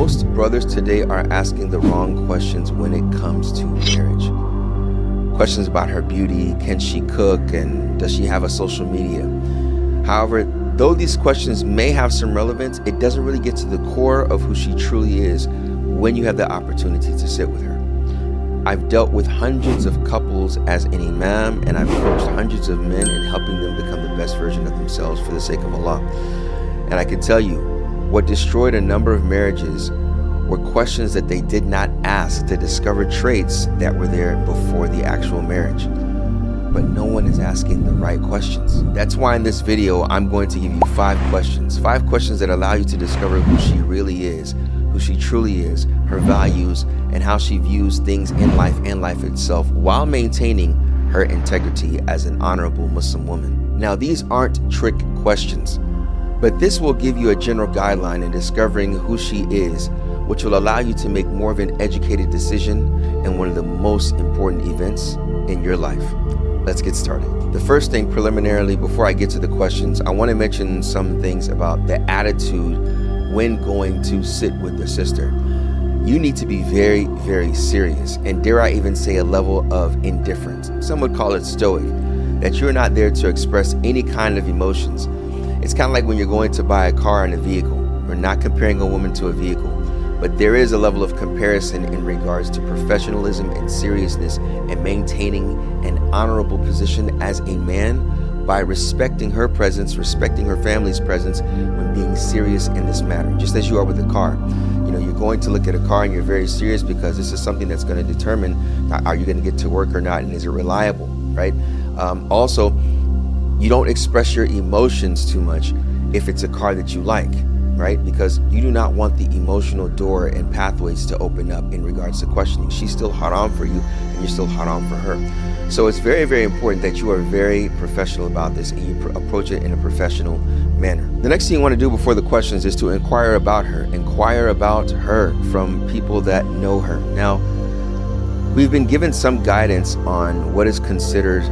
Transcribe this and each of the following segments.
Most brothers today are asking the wrong questions when it comes to marriage. Questions about her beauty, can she cook, and does she have a social media? However, though these questions may have some relevance, it doesn't really get to the core of who she truly is when you have the opportunity to sit with her. I've dealt with hundreds of couples as an Imam, and I've coached hundreds of men in helping them become the best version of themselves for the sake of Allah. And I can tell you, what destroyed a number of marriages were questions that they did not ask to discover traits that were there before the actual marriage. But no one is asking the right questions. That's why in this video, I'm going to give you 5 questions. 5 questions that allow you to discover who she really is, who she truly is, her values, and how she views things in life and life itself while maintaining her integrity as an honorable Muslim woman. Now, these aren't trick questions, but this will give you a general guideline in discovering who she is, which will allow you to make more of an educated decision in one of the most important events in your life. Let's get started. The first thing preliminarily, before I get to the questions, I want to mention some things about the attitude when going to sit with your sister. You need to be very, very serious, and dare I even say a level of indifference. Some would call it stoic, that you're not there to express any kind of emotions. It's kind of like when you're going to buy a car and a vehicle. We're not comparing a woman to a vehicle, but there is a level of comparison in regards to professionalism and seriousness and maintaining an honorable position as a man by respecting her presence, respecting her family's presence when being serious in this matter, just as you are with a car. You know, you're going to look at a car and you're very serious because this is something that's going to determine, are you going to get to work or not, and is it reliable, right? Also, you don't express your emotions too much if it's a car that you like, right? Because you do not want the emotional door and pathways to open up in regards to questioning. She's still haram for you and you're still haram for her. So it's very, very important that you are very professional about this and you approach it in a professional manner. The next thing you want to do before the questions is to inquire about her. Inquire about her from people that know her. Now, we've been given some guidance on what is considered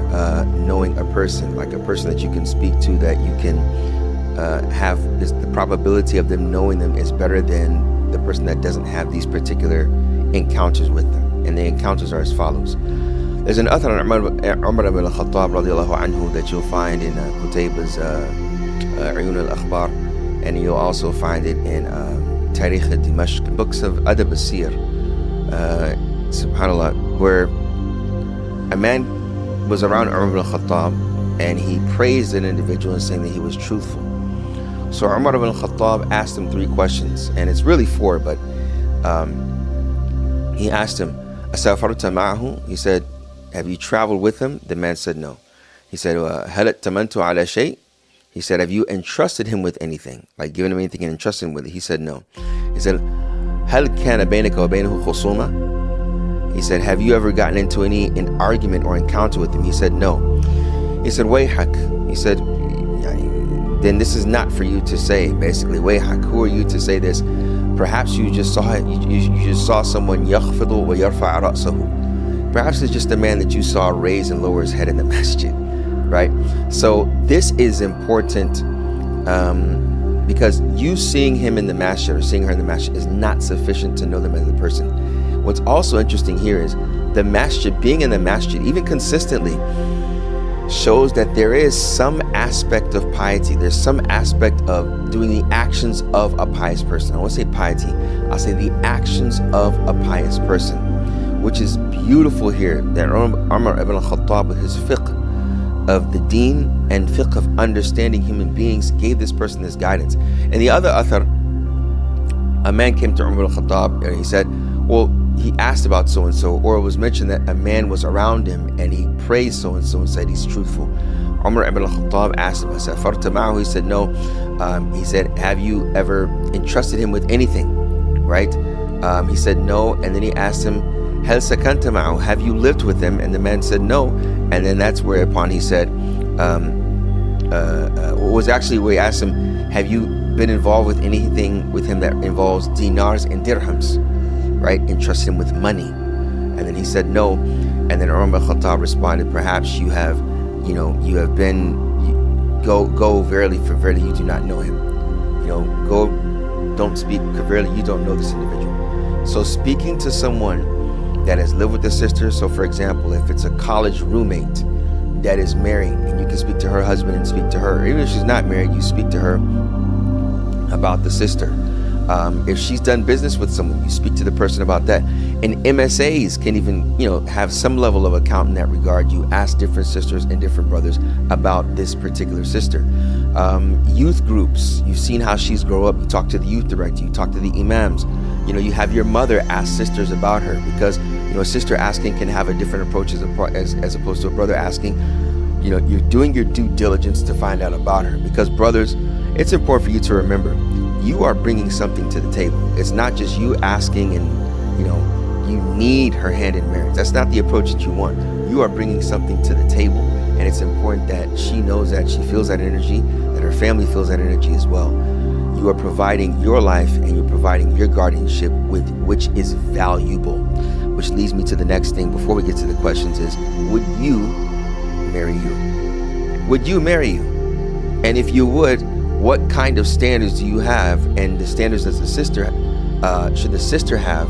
knowing a person, like a person that you can speak to, that you can have this, the probability of them knowing them is better than the person that doesn't have these particular encounters with them. And the encounters are as follows. There's an athar Umar ibn al-Khattab radiallahu anhu that you'll find in Qutayba's Ayun al-Akhbar, and you'll also find it in Tarikh al-Dimashq, books of Adab al-Sir, subhanAllah, where a man was around Umar ibn al-Khattab and he praised an individual and saying that he was truthful. So Umar ibn al-Khattab asked him 3 questions, and it's really 4, but he asked him, Asafarta ma'ahu? He said, have you traveled with him? The man said no. He said, Hal tamantu ala shay? He said, have you entrusted him with anything? Like given him anything and entrusted him with it? He said no. He said, Hal kana baynaka wa baynahu khusuma? He said, have you ever gotten into an argument or encounter with him? He said no. He said, Wayhak. He said, then this is not for you to say, basically. Wayhak, who are you to say this? Perhaps you just saw it. You just saw someone yakhfidu wa yarfa' ra'sahu. Perhaps it's just a man that you saw raise and lower his head in the masjid, right? So this is important because you seeing him in the masjid or seeing her in the masjid is not sufficient to know them as a person. What's also interesting here is the masjid, being in the masjid, even consistently, shows that there is some aspect of piety. There's some aspect of doing the actions of a pious person. I won't say piety, I'll say the actions of a pious person, which is beautiful here, that Umar ibn al-Khattab, with his fiqh of the deen and fiqh of understanding human beings, gave this person this guidance. And the other athar, a man came to Umar ibn al-Khattab and he said, well, he asked about so-and-so, or it was mentioned that a man was around him and he praised so-and-so and said he's truthful. Umar ibn al-Khattab asked him, Safarta ma'ahu? He said no. He said, have you ever entrusted him with anything? Right? He said no. And then he asked him, Hal sakanta ma'ahu? Have you lived with him? And the man said no. And then that's whereupon he said, was actually where he asked him, have you been involved with anything with him that involves dinars and dirhams? Right? Entrusted him with money. And then he said no. And then Umar ibn Khattab responded, perhaps you have been, go verily, for verily you do not know him. Go don't speak, clearly you don't know this individual. So speaking to someone that has lived with the sister, so for example, if it's a college roommate that is married, and you can speak to her husband and speak to her, even if she's not married, you speak to her about the sister. If she's done business with someone, you speak to the person about that. And MSAs can even, have some level of account in that regard. You ask different sisters and different brothers about this particular sister. Youth groups, you've seen how she's grown up. You talk to the youth director, you talk to the imams. You have your mother ask sisters about her, because a sister asking can have a different approach as opposed to a brother asking. You're doing your due diligence to find out about her, because brothers, it's important for you to remember, you are bringing something to the table. It's not just you asking and you need her hand in marriage. That's not the approach that you want. You are bringing something to the table, and it's important that she knows that, she feels that energy, that her family feels that energy as well. You are providing your life, and you're providing your guardianship, which is valuable. Which leads me to the next thing before we get to the questions is, would you marry you? Would you marry you? And if you would, what kind of standards do you have, and the standards does the sister should the sister have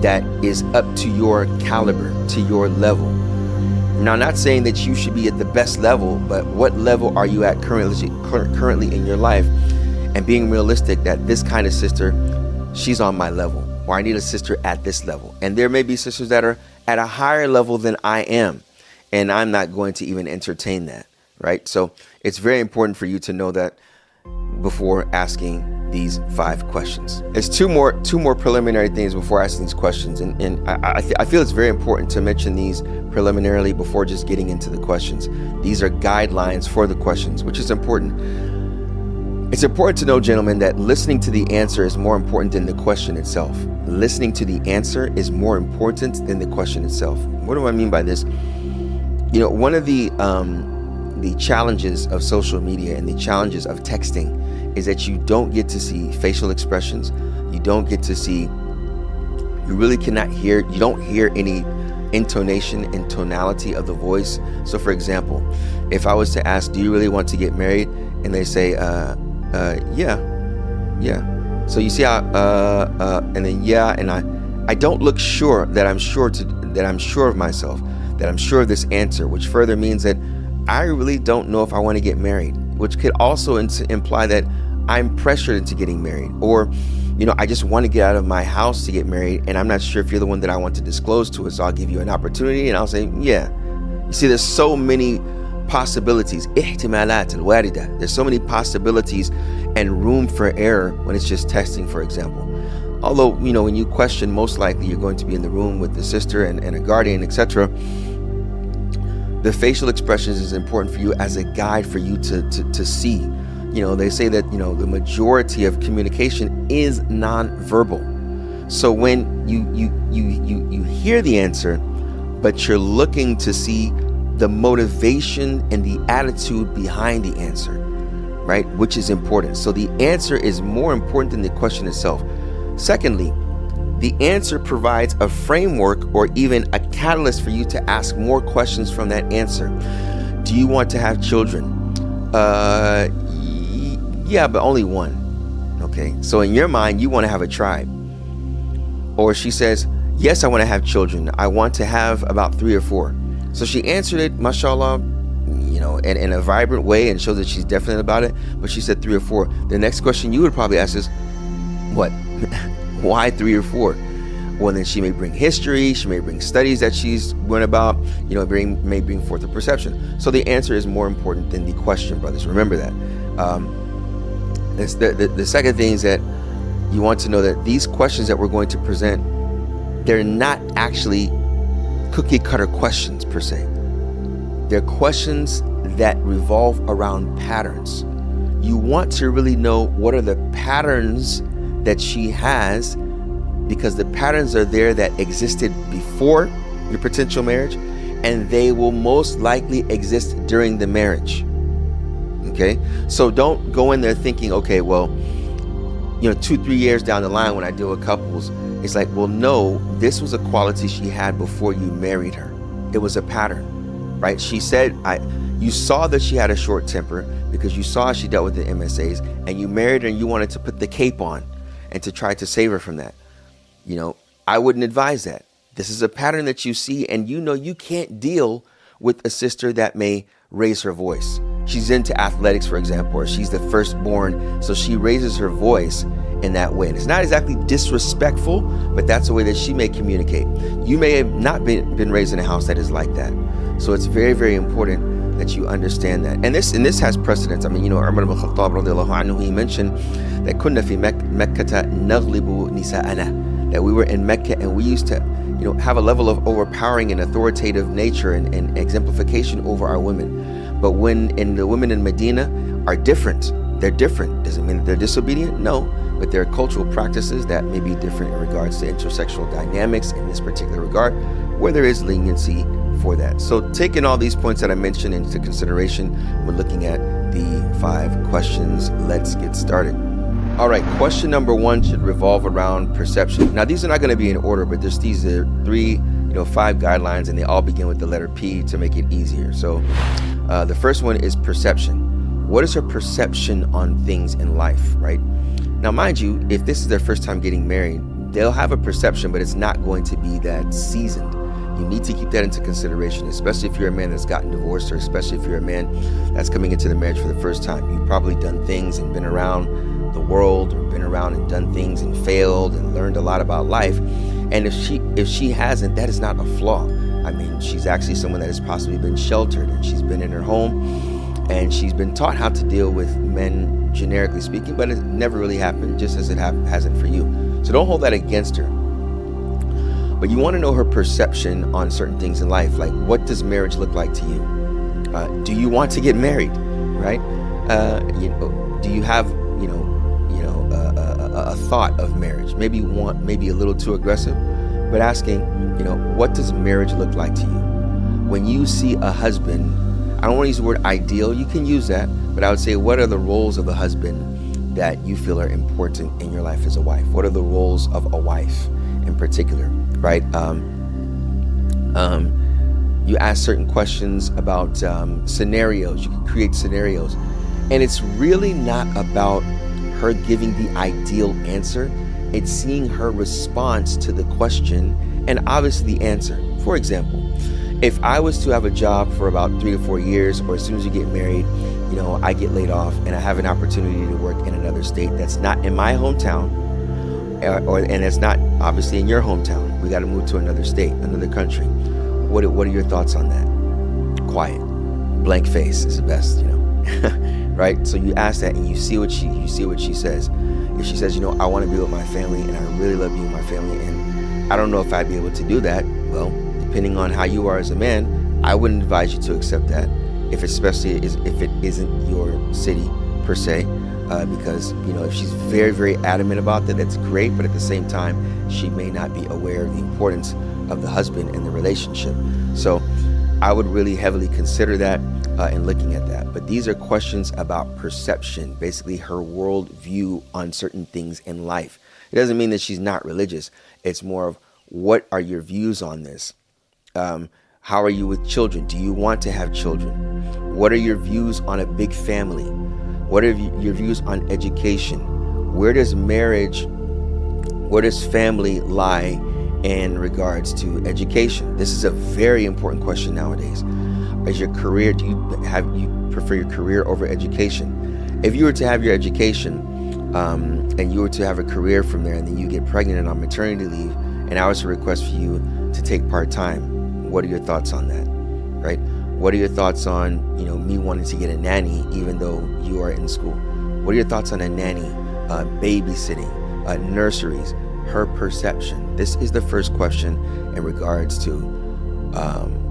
that is up to your caliber, to your level? Now, not saying that you should be at the best level, but what level are you at currently in your life, and being realistic that this kind of sister, she's on my level, or I need a sister at this level. And there may be sisters that are at a higher level than I am, and I'm not going to even entertain that, right? So it's very important for you to know that before asking these 5 questions. There's two more preliminary things before asking these questions, and I feel it's very important to mention these preliminarily before just getting into the questions. These are guidelines for the questions, which is important. It's important to know, gentlemen, that listening to the answer is more important than the question itself. Listening to the answer is more important than the question itself. What do I mean by this? One of the challenges of social media and the challenges of texting is that you don't get to see facial expressions. You don't get to see, you really cannot hear, you don't hear any intonation and tonality of the voice. So for example, if I was to ask, do you really want to get married? And they say, yeah. So you see how, and then yeah, and I don't look sure that I'm sure of myself, that I'm sure of this answer, which further means that I really don't know if I want to get married, which could also imply that I'm pressured into getting married, or, I just want to get out of my house to get married, and I'm not sure if you're the one that I want to disclose to it, so I'll give you an opportunity, and I'll say, yeah. You see, there's so many possibilities. There's so many possibilities and room for error when it's just testing, for example. Although, when you question, most likely you're going to be in the room with the sister and a guardian, etc. The facial expressions is important for you as a guide for you to see. They say that, the majority of communication is nonverbal. So when you hear the answer, but you're looking to see the motivation and the attitude behind the answer, right? Which is important. So the answer is more important than the question itself. Secondly, the answer provides a framework or even a catalyst for you to ask more questions from that answer. Do you want to have children? Yeah, but only one. Okay, so in your mind, you want to have a tribe. Or she says, yes, I want to have children. I want to have about 3 or 4. So she answered it, mashallah, in a vibrant way, and shows that she's definite about it. But she said 3 or 4. The next question you would probably ask is, what? Why 3 or 4? Well, then she may bring history, she may bring studies that she's learned about, may bring forth a perception. So the answer is more important than the question, brothers. Remember that. The second thing is that you want to know that these questions that we're going to present, they're not actually cookie cutter questions per se. They're questions that revolve around patterns. You want to really know what are the patterns that she has, because the patterns are there that existed before your potential marriage, and they will most likely exist during the marriage. Okay, so don't go in there thinking, okay, well, 2-3 years down the line when I deal with couples, it's like, well, no, this was a quality she had before you married her. It was a pattern, right? She said, you saw that she had a short temper because you saw she dealt with the MSAs, and you married her and you wanted to put the cape on. and to try to save her from that. I wouldn't advise that. This is a pattern that you see, and you can't deal with a sister that may raise her voice. She's into athletics, for example, or she's the firstborn, so she raises her voice in that way. And it's not exactly disrespectful, but that's the way that she may communicate. You may have not been raised in a house that is like that. So it's very, very important that you understand that. And this has precedence. Umar ibn Khattab radiallahu anhu, he mentioned that kunna fi Makkah naghlibu nisa'ana, that we were in Mecca and we used to have a level of overpowering and authoritative nature and exemplification over our women. But the women in Medina are different. They're different. Doesn't mean that they're disobedient? No. But there are cultural practices that may be different in regards to intersexual dynamics in this particular regard, where there is leniency for that. So taking all these points that I mentioned into consideration, we're looking at the 5 questions. Let's get started. All right, question number 1 should revolve around perception. Now, these are not going to be in order, but these are 5 guidelines, and they all begin with the letter P to make it easier. So the first one is perception. What is her perception on things in life, right? Now, mind you, if this is their first time getting married, they'll have a perception, but it's not going to be that seasoned. You need to keep that into consideration, especially if you're a man that's gotten divorced, or especially if you're a man that's coming into the marriage for the first time. You've probably done things and been around the world, or been around and done things and failed and learned a lot about life. And if she hasn't, that is not a flaw. She's actually someone that has possibly been sheltered, and she's been in her home and she's been taught how to deal with men, generically speaking, but it never really happened, just as it hasn't for you. So don't hold that against her. But you want to know her perception on certain things in life, like what does marriage look like to you? Do you want to get married, right? Do you have a thought of marriage? Maybe a little too aggressive, but asking, what does marriage look like to you? When you see a husband, I don't want to use the word ideal, you can use that, but I would say, what are the roles of the husband that you feel are important in your life as a wife? What are the roles of a wife in particular, right? You ask certain questions about scenarios. You can create scenarios, and it's really not about her giving the ideal answer. It's seeing her response to the question and obviously the answer. For example, if I was to have a job for about 3 to 4 years, or as soon as you get married, I get laid off and I have an opportunity to work in another state that's not in my hometown, and it's not obviously in your hometown. We got to move to another state, another country. What are your thoughts on that? Quiet, blank face is the best, right? So you ask that and you see what she says. If she says, I want to be with my family and I really love being with my family, and I don't know if I'd be able to do that. Well, depending on how you are as a man, I wouldn't advise you to accept that, especially if it isn't your city per se, because if she's very, very adamant about that, that's great. But at the same time, she may not be aware of the importance of the husband and the relationship. So I would really heavily consider that in looking at that. But these are questions about perception, basically her world view on certain things in life. It doesn't mean that she's not religious. It's more of, what are your views on this? How are you with children? Do you want to have children? What are your views on a big family? What are your views on education? Where does family lie in regards to education? This is a very important question nowadays. Is your career, do you prefer your career over education? If you were to have your education and you were to have a career from there, and then you get pregnant on maternity leave, and I was to request for you to take part-time, what are your thoughts on that, right? What are your thoughts on, me wanting to get a nanny even though you are in school? What are your thoughts on a nanny, babysitting, nurseries, her perception? This is the first question in regards to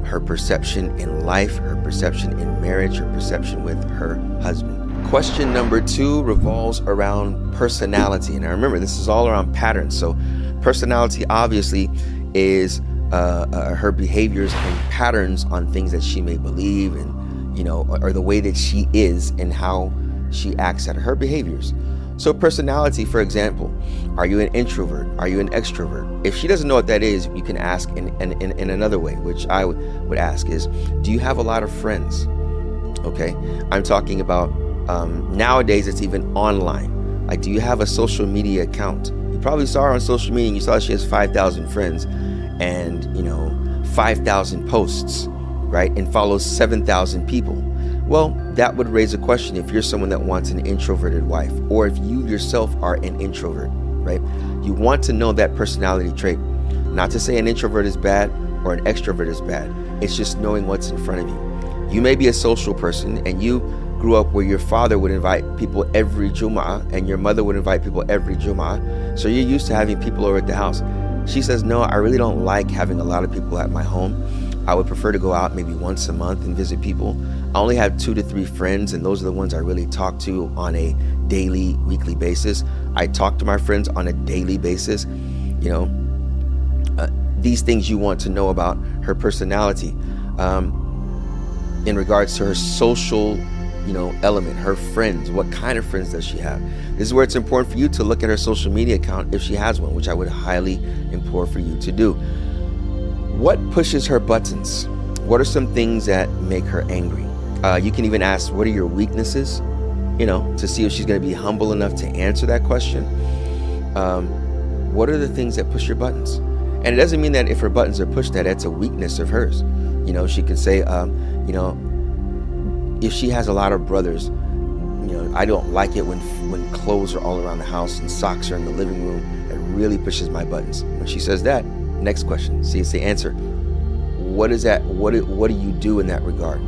her perception in life, her perception in marriage, her perception with her husband. Question number 2 revolves around personality. And I remember, this is all around patterns. So personality obviously is her behaviors and patterns on things that she may believe, and or the way that she is and how she acts at her behaviors. So personality, for example, are you an introvert? Are you an extrovert? If she doesn't know what that is, you can ask in another way, which I would ask is, do you have a lot of friends? Okay, I'm talking about nowadays it's even online. Like, do you have a social media account? You probably saw her on social media and you saw she has 5,000 friends and, 5,000 posts, right? And follows 7,000 people. Well, that would raise a question if you're someone that wants an introverted wife, or if you yourself are an introvert, right? You want to know that personality trait. Not to say an introvert is bad or an extrovert is bad. It's just knowing what's in front of you. You may be a social person and you grew up where your father would invite people every Jum'ah and your mother would invite people every Jum'ah. So you're used to having people over at the house. She says, no, I really don't like having a lot of people at my home. I would prefer to go out maybe once a month and visit people. I only have 2 to 3 friends, and those are the ones I really talk to on a daily, weekly basis. I talk to my friends on a daily basis. These things you want to know about her personality. In regards to her social, element, her friends, what kind of friends does she have? This is where it's important for you to look at her social media account if she has one, which I would highly implore for you to do. What pushes her buttons? What are some things that make her angry? You can even ask, what are your weaknesses? To see if she's going to be humble enough to answer that question. What are the things that push your buttons? And it doesn't mean that if her buttons are pushed, that's a weakness of hers. She could say, if she has a lot of brothers, I don't like it when clothes are all around the house and socks are in the living room. It really pushes my buttons. When she says that, next question, see, it's the answer. What is that? What do you do in that regard,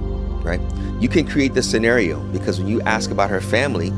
right? You can create the scenario, because when you ask about her family,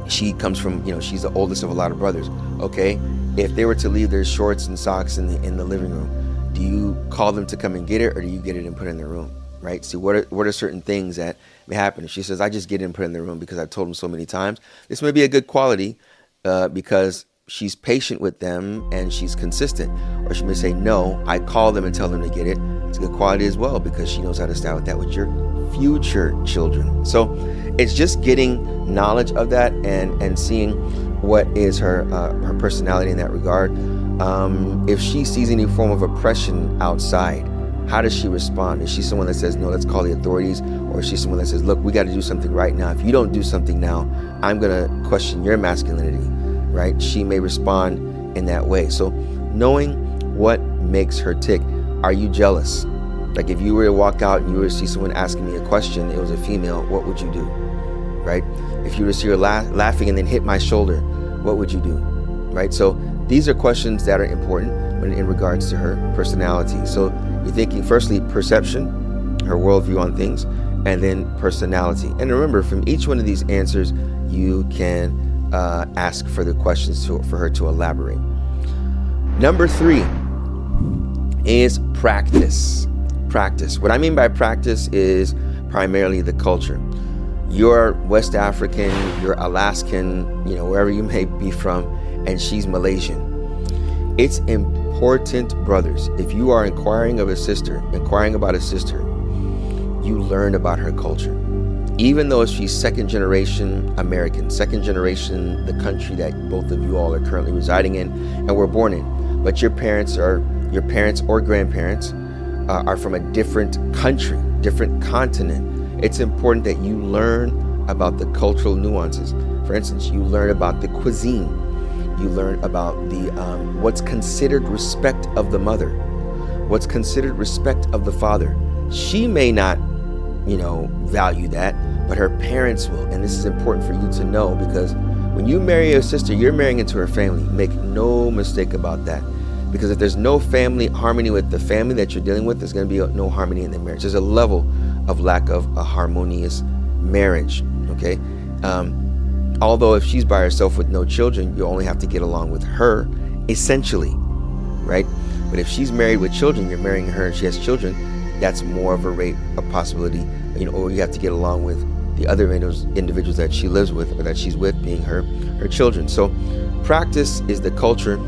she comes from, she's the oldest of a lot of brothers. Okay, if they were to leave their shorts and socks in the living room, do you call them to come and get it, or do you get it and put it in their room, right? See, what are certain things that may happen? If she says, I just get it and put it in their room because I've told them so many times, this may be a good quality because she's patient with them and she's consistent. Or she may say, no, I call them and tell them to get it. It's a good quality as well, because she knows how to style with that with your future children. So it's just getting knowledge of that and seeing what is her personality in that regard. If she sees any form of oppression outside, how does she respond? Is she someone that says, no, let's call the authorities? Or is she someone that says, look, we got to do something right now. If you don't do something now, I'm going to question your masculinity, right? She may respond in that way. So knowing what makes her tick. Are you jealous? Like, if you were to walk out and you were to see someone asking me a question, it was a female, what would you do, right? If you were to see her laughing and then hit my shoulder, what would you do, right? So these are questions that are important in regards to her personality. So you're thinking, firstly, perception, her worldview on things, and then personality. And remember, from each one of these answers, you can ask further questions for her to elaborate. Number 3 is practice. Practice. What I mean by practice is primarily the culture. You're West African, you're Alaskan, wherever you may be from, and she's Malaysian. It's important, brothers, if you are inquiring about a sister, you learn about her culture. Even though she's second generation American, second generation the country that both of you all are currently residing in and were born in, but your parents or grandparents are from a different country, different continent. It's important that you learn about the cultural nuances. For instance, you learn about the cuisine. You learn about the what's considered respect of the mother, what's considered respect of the father. She may not, value that, but her parents will. And this is important for you to know, because when you marry your sister, you're marrying into her family. Make no mistake about that. Because if there's no family harmony with the family that you're dealing with, there's going to be no harmony in the marriage. There's a level of lack of a harmonious marriage, okay? Although if she's by herself with no children, you only have to get along with her, essentially, right? But if she's married with children, you're marrying her and she has children, that's more of a possibility, or you have to get along with the other individuals that she lives with or that she's with, being her children. So practice is the culture.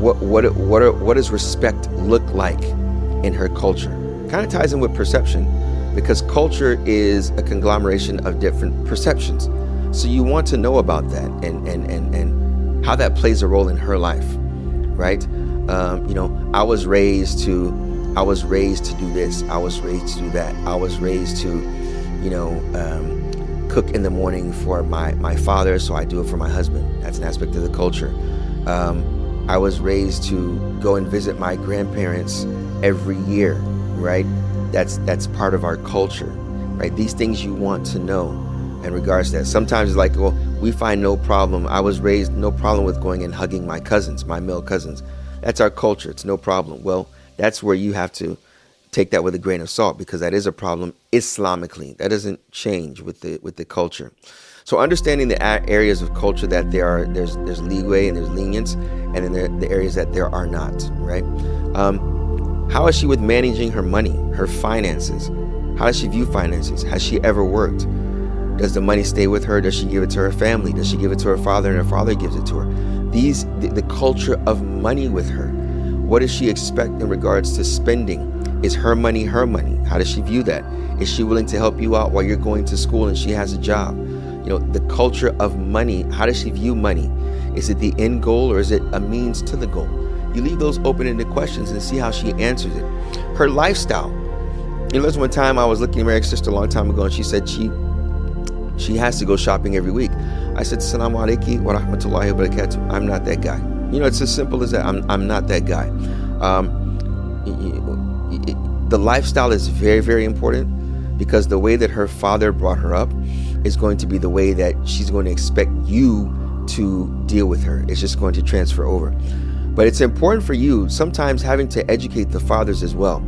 What does respect look like in her culture? Kind of ties in with perception, because culture is a conglomeration of different perceptions. So you want to know about that and how that plays a role in her life, right? I was raised to do this. I was raised to do that. I was raised to, cook in the morning for my father, so I do it for my husband. That's an aspect of the culture. I was raised to go and visit my grandparents every year, right? That's part of our culture, right? These things you want to know in regards to that. Sometimes it's like, well, we find no problem. I was raised no problem with going and hugging my cousins, my male cousins. That's our culture. It's no problem. Well, that's where you have to take that with a grain of salt, because that is a problem Islamically. That doesn't change with the culture. So understanding the areas of culture that there's leeway and there's lenience, and then the areas that there are not, right? How is she with managing her money, her finances? How does she view finances? Has she ever worked? Does the money stay with her? Does she give it to her family? Does she give it to her father and her father gives it to her? The culture of money with her. What does she expect in regards to spending? Is her money her money? How does she view that? Is she willing to help you out while you're going to school and she has a job? You know, the culture of money. How does she view money? Is it the end goal or is it a means to the goal? You leave those open-ended questions and see how she answers it. Her lifestyle. You know, there's one time I was looking at Mary's sister a long time ago, and she said she has to go shopping every week. I said, Assalamu alaikum wa rahmatullahi wa barakatuh. I'm not that guy. You know, it's as simple as that. I'm not that guy. The lifestyle is very, very important, because the way that her father brought her up is going to be the way that she's going to expect you to deal with her. It's just going to transfer over. But it's important for you sometimes having to educate the fathers as well.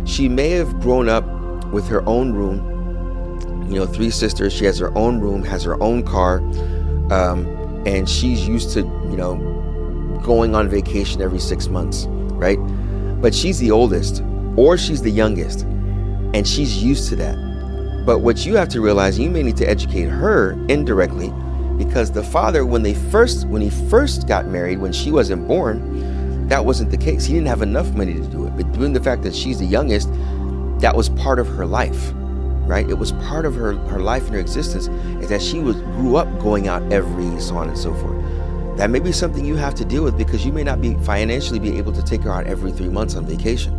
She may have grown up with her own room, 3 sisters. She has her own room, has her own car, and she's used to, going on vacation every 6 months, right? But she's the oldest, or she's the youngest, and she's used to that. But what you have to realize, you may need to educate her indirectly, because the father, when he first got married, when she wasn't born, that wasn't the case. He didn't have enough money to do it. But given the fact that she's the youngest, that was part of her life, right? It was part of her life and her existence, is that she grew up going out every so on and so forth. That may be something you have to deal with, because you may not be financially be able to take her out every 3 months on vacation,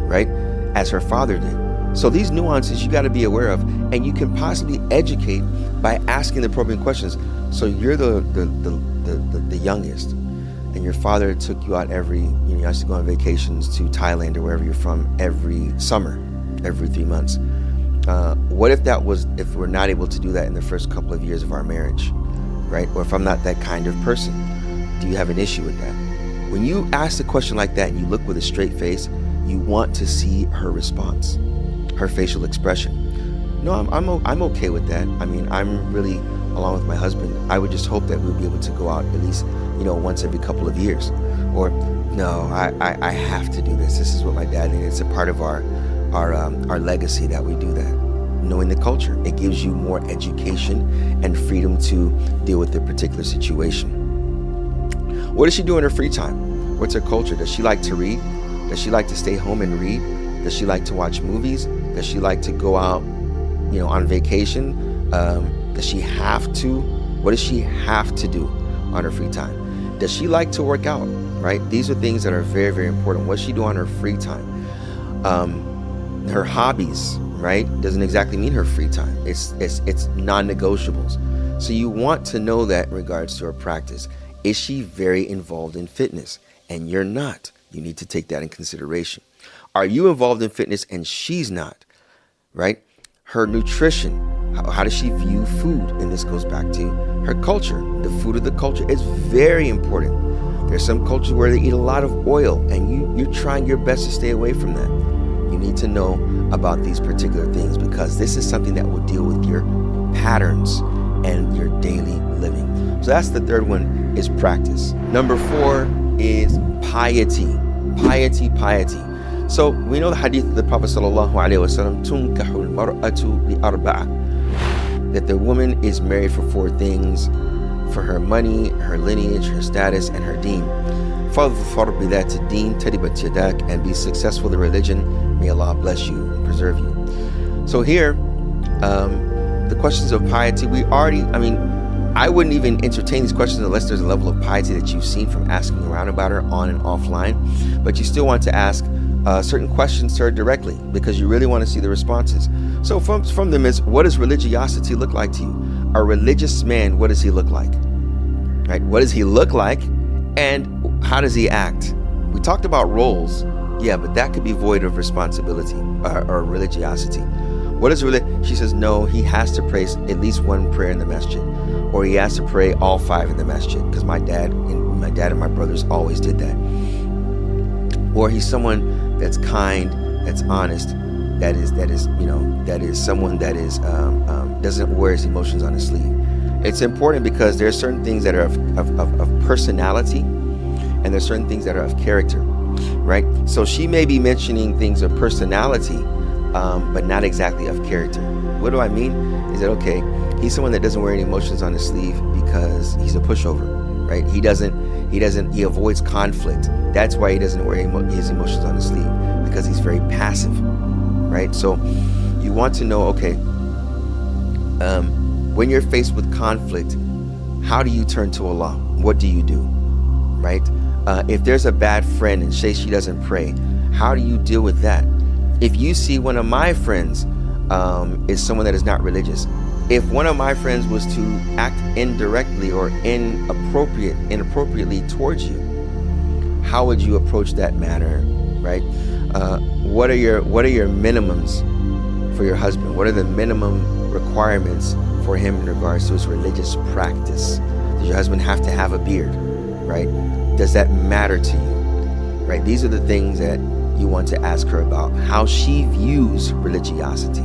right? As her father did. So these nuances you got to be aware of, and you can possibly educate by asking the appropriate questions. So you're the youngest, and your father took you out you used to go on vacations to Thailand or wherever you're from every summer, every 3 months. What if we're not able to do that in the first couple of years of our marriage, right? Or if I'm not that kind of person, do you have an issue with that? When you ask a question like that and you look with a straight face, you want to see her response, her facial expression. No, I'm okay with that. I mean, I'm really, along with my husband, I would just hope that we'll be able to go out at least, once every couple of years. Or, no, I have to do this. This is what my dad did. It's a part of our legacy that we do that. Knowing the culture, it gives you more education and freedom to deal with the particular situation. What does she do in her free time? What's her culture? Does she like to read? Does she like to stay home and read? Does she like to watch movies? Does she like to go out, on vacation? Does she have to? What does she have to do on her free time? Does she like to work out, right? These are things that are very, very important. What does she do on her free time? Her hobbies, right? Doesn't exactly mean her free time. It's non-negotiables. So you want to know that in regards to her practice. Is she very involved in fitness? And you're not. You need to take that in consideration. Are you involved in fitness and she's not, right? Her nutrition, how does she view food? And this goes back to her culture. The food of the culture is very important. There's some cultures where they eat a lot of oil, and you're trying your best to stay away from that. You need to know about these particular things, because this is something that will deal with your patterns and your daily living. So that's the third one, is practice. Number 4 is piety. Piety. So we know the hadith of the Prophet sallallahu alaihi wasallam, tunkahul mar'atu li arba'a, that the woman is married for 4 things: for her money, her lineage, her status, and her deen. فَاظْفَرْ بِذَاتِ الدِّينِ تَرِبَتْ يَدَاكَ, and be successful in religion. May Allah bless you and preserve you. So here, the questions of piety, I wouldn't even entertain these questions unless there's a level of piety that you've seen from asking around about her on and offline. But you still want to ask certain questions to her directly because you really want to see the responses. So from them is, what does religiosity look like to you? A religious man, what does he look like? Right? What does he look like, and how does he act? We talked about roles, yeah, but that could be void of responsibility or religiosity. What is She says, no, he has to pray at least one prayer in the masjid, or he has to pray all 5 in the masjid, because my dad and my brothers always did that. Or he's someone that's kind, that's honest, that is someone that is doesn't wear his emotions on his sleeve. It's important because there are certain things that are of personality, and there's certain things that are of character, right? So she may be mentioning things of personality, but not exactly of character. What do I mean? Is that, okay, he's someone that doesn't wear any emotions on his sleeve because he's a pushover, right? He avoids conflict. That's why he doesn't wear his emotions on his sleeve, because he's very passive, right? So you want to know, okay, when you're faced with conflict, how do you turn to Allah? What do you do, right? If there's a bad friend and say she doesn't pray, how do you deal with that? If you see one of my friends is someone that is not religious, if one of my friends was to act indirectly or inappropriately towards you, how would you approach that matter, right? What are your minimums for your husband? What are the minimum requirements for him in regards to his religious practice? Does your husband have to have a beard, right? Does that matter to you, right? These are the things that you want to ask her about. How she views religiosity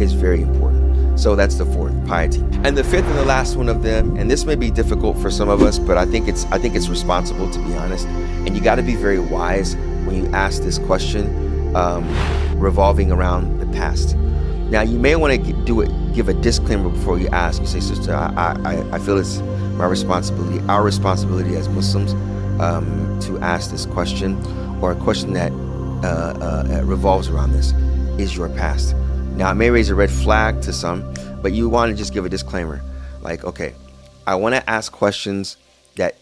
is very important. So that's the 4th, piety. And the 5th and the last one of them, and this may be difficult for some of us, but I think it's responsible, to be honest. And you got to be very wise when you ask this question, revolving around the past. Now, you may want to give a disclaimer before you ask. You say, sister, I feel it's my responsibility, our responsibility as Muslims, to ask this question, or a question that revolves around this, is your past. Now, it may raise a red flag to some, but you want to just give a disclaimer. Like, okay, I want to ask questions that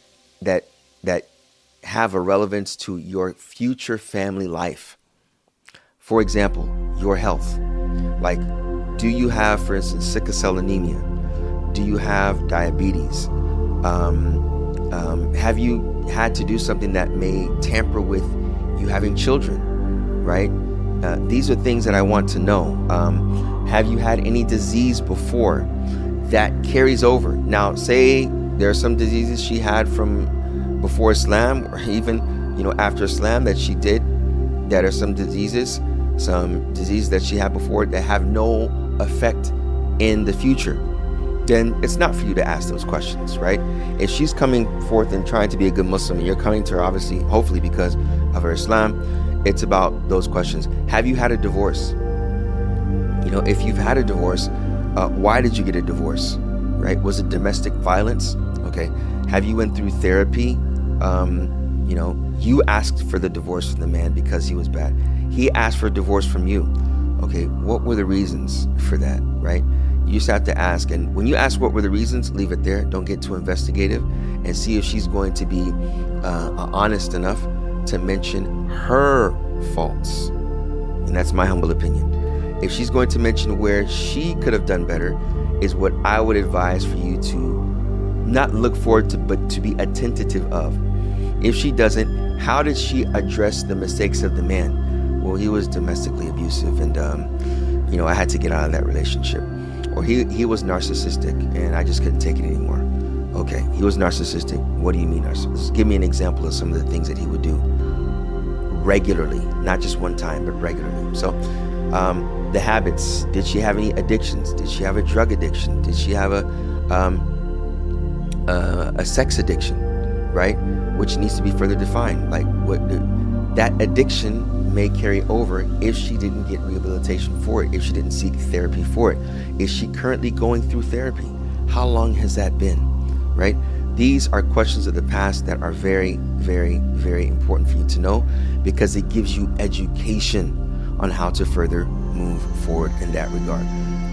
have a relevance to your future family life. For example, your health. Like, do you have, for instance, sickle cell anemia? Do you have diabetes? Have you had to do something that may tamper with you having children, right? These are things that I want to know. Have you had any disease before that carries over? Now, say there are some diseases she had from before Islam, or even, after Islam, that she did, that are some diseases that she had before that have no effect in the future. Then it's not for you to ask those questions, right? If she's coming forth and trying to be a good Muslim, and you're coming to her, obviously, hopefully because of her Islam, it's about those questions. Have you had a divorce? If you've had a divorce, why did you get a divorce, right? Was it domestic violence? Okay. Have you went through therapy? You asked for the divorce from the man because he was bad. He asked for a divorce from you. Okay. What were the reasons for that, right? You just have to ask. And when you ask what were the reasons, leave it there. Don't get too investigative, and see if she's going to be honest enough to mention her faults. And that's my humble opinion. If she's going to mention where she could have done better, is what I would advise for you to not look forward to, but to be attentive of. If she doesn't, how did she address the mistakes of the man? Well, he was domestically abusive, and I had to get out of that relationship. Or he was narcissistic, and I just couldn't take it anymore. Okay, he was narcissistic. What do you mean narcissistic? Give me an example of some of the things that he would do regularly, not just one time, but regularly. So the habits, did she have any addictions? Did she have a drug addiction? Did she have a sex addiction, right? Which needs to be further defined. Like, that addiction may carry over if she didn't get rehabilitation for it, if she didn't seek therapy for it. Is she currently going through therapy? How long has that been, right? These are questions of the past that are very, very, very important for you to know, because it gives you education on how to further move forward in that regard.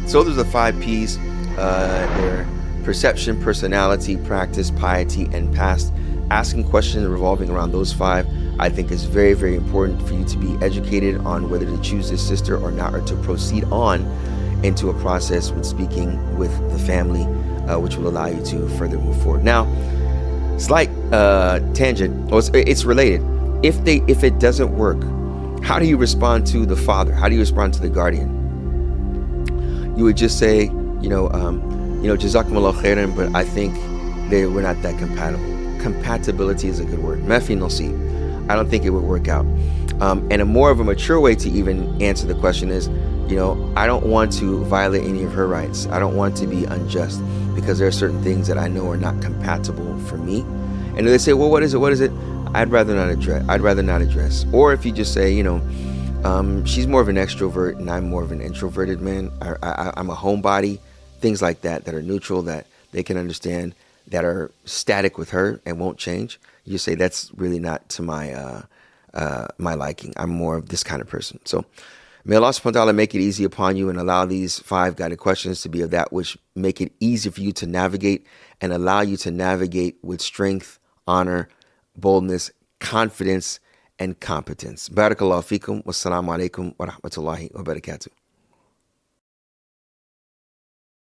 So there's the 5 P's. They're perception, personality, practice, piety, and past. asking questions revolving around those 5, I think is very, very important for you to be educated on whether to choose this sister or not, or to proceed on into a process when speaking with the family, which will allow you to further move forward. Now, slight tangent, it's related. If it doesn't work, how do you respond to the father? How do you respond to the guardian? You would just say, Jazakumullah khairan, but I think we're not that compatible. Compatibility is a good word. Mafi nasib. I don't think it would work out. And a more of a mature way to even answer the question is, I don't want to violate any of her rights. I don't want to be unjust, because there are certain things that I know are not compatible for me. And if they say, well, what is it? I'd rather not address. Or if you just say, she's more of an extrovert and I'm more of an introverted man. I'm a homebody. Things like that are neutral, that they can understand, that are static with her and won't change. You say that's really not to my liking. I'm more of this kind of person. So may Allah subhanahu wa ta'ala make it easy upon you and allow these 5 guided questions to be of that which make it easy for you to navigate, and allow you to navigate with strength, honor, boldness, confidence, and competence. Barakallahu feekum. Wassalamu alaikum wa rahmatullahi wa barakatuh.